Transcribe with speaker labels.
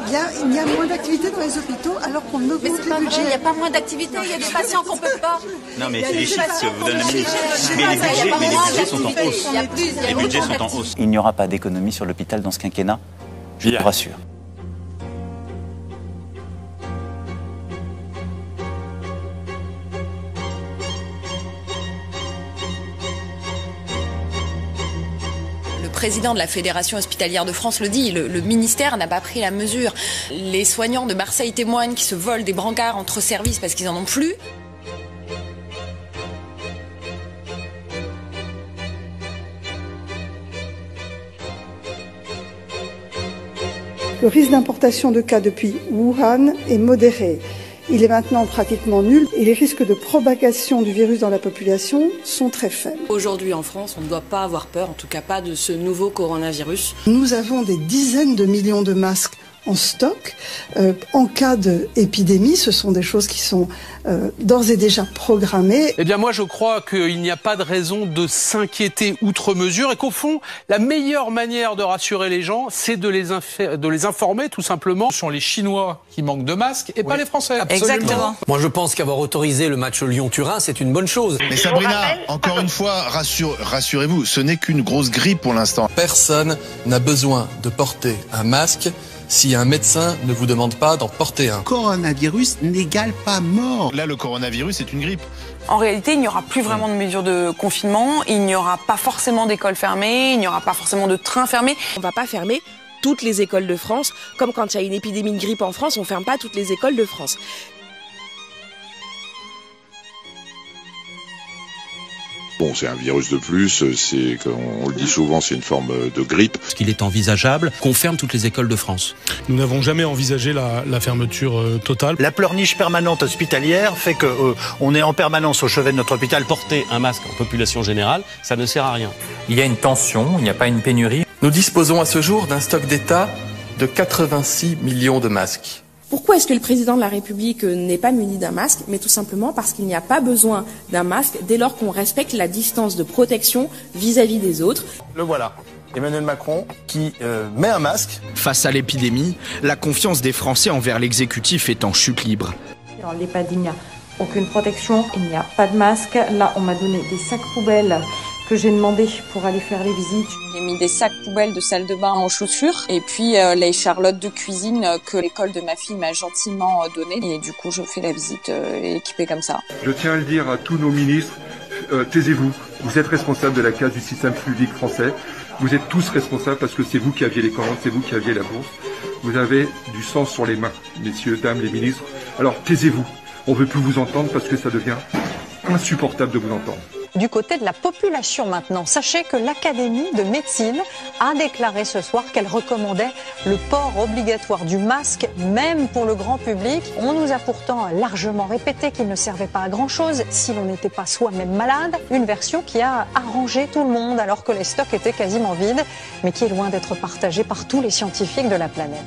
Speaker 1: Il y a moins d'activité dans les hôpitaux alors qu'on augmente les budgets.
Speaker 2: Il n'y a pas moins d'activité, il y a des patients qu'on ne peut pas.
Speaker 3: Non, mais c'est les chiffres que vous donne la ministre. Mais les budgets sont en hausse. Les budgets sont en hausse.
Speaker 4: Il n'y aura pas d'économie sur l'hôpital dans ce quinquennat, je vous rassure.
Speaker 2: Le président de la Fédération hospitalière de France le dit, le ministère n'a pas pris la mesure. Les soignants de Marseille témoignent qui se volent des brancards entre services parce qu'ils n'en ont plus.
Speaker 1: Le risque d'importation de cas depuis Wuhan est modéré. Il est maintenant pratiquement nul et les risques de propagation du virus dans la population sont très faibles.
Speaker 5: Aujourd'hui en France, on ne doit pas avoir peur, en tout cas pas de ce nouveau coronavirus.
Speaker 1: Nous avons des dizaines de millions de masques en stock. En cas d'épidémie, ce sont des choses qui sont d'ores et déjà programmées.
Speaker 6: Eh bien moi je crois qu'il n'y a pas de raison de s'inquiéter outre mesure et qu'au fond, la meilleure manière de rassurer les gens, c'est de les informer tout simplement. Ce sont les Chinois qui manquent de masques et pas les Français.
Speaker 5: Absolument. Exactement.
Speaker 7: Moi je pense qu'avoir autorisé le match Lyon-Turin, c'est une bonne chose.
Speaker 8: Mais Sabrina, encore une fois, rassurez-vous, ce n'est qu'une grosse grippe pour l'instant.
Speaker 9: Personne n'a besoin de porter un masque si un médecin ne vous demande pas d'en porter un.
Speaker 10: Coronavirus n'égale pas mort.
Speaker 8: Là, le coronavirus est une grippe.
Speaker 5: En réalité, il n'y aura plus vraiment de mesures de confinement, il n'y aura pas forcément d'écoles fermées, il n'y aura pas forcément de trains fermés.
Speaker 11: On ne va pas fermer toutes les écoles de France, comme quand il y a une épidémie de grippe en France, on ne ferme pas toutes les écoles de France.
Speaker 12: Bon, c'est un virus de plus, c'est, on le dit souvent, c'est une forme de grippe.
Speaker 13: Est-ce qu'il est envisageable qu'on ferme toutes les écoles de France?
Speaker 14: Nous n'avons jamais envisagé la fermeture totale.
Speaker 15: La pleurniche permanente hospitalière fait qu'on est en permanence au chevet de notre hôpital.
Speaker 16: Porter un masque en population générale, ça ne sert à rien.
Speaker 17: Il y a une tension, il n'y a pas une pénurie.
Speaker 9: Nous disposons à ce jour d'un stock d'État de 86 millions de masques.
Speaker 11: Pourquoi est-ce que le président de la République n'est pas muni d'un masque? Mais tout simplement parce qu'il n'y a pas besoin d'un masque dès lors qu'on respecte la distance de protection vis-à-vis des autres.
Speaker 18: Le voilà, Emmanuel Macron qui met un masque.
Speaker 19: Face à l'épidémie, la confiance des Français envers l'exécutif est en chute libre.
Speaker 20: Dans l'EHPAD, il n'y a aucune protection, il n'y a pas de masque. Là, on m'a donné des sacs poubelles que j'ai demandé pour aller faire les visites.
Speaker 4: J'ai mis des sacs poubelles de salle de bain en chaussures et puis les charlottes de cuisine que l'école de ma fille m'a gentiment donné et du coup je fais la visite équipée comme ça.
Speaker 8: Je tiens à le dire à tous nos ministres, taisez-vous, vous êtes responsables de la casse du système public français, vous êtes tous responsables parce que c'est vous qui aviez les commandes, c'est vous qui aviez la bourse, vous avez du sang sur les mains, messieurs, dames, les ministres, alors taisez-vous, on ne veut plus vous entendre parce que ça devient insupportable de vous entendre.
Speaker 1: Du côté de la population maintenant, sachez que l'Académie de médecine a déclaré ce soir qu'elle recommandait le port obligatoire du masque, même pour le grand public. On nous a pourtant largement répété qu'il ne servait pas à grand-chose si l'on n'était pas soi-même malade. Une version qui a arrangé tout le monde alors que les stocks étaient quasiment vides, mais qui est loin d'être partagée par tous les scientifiques de la planète.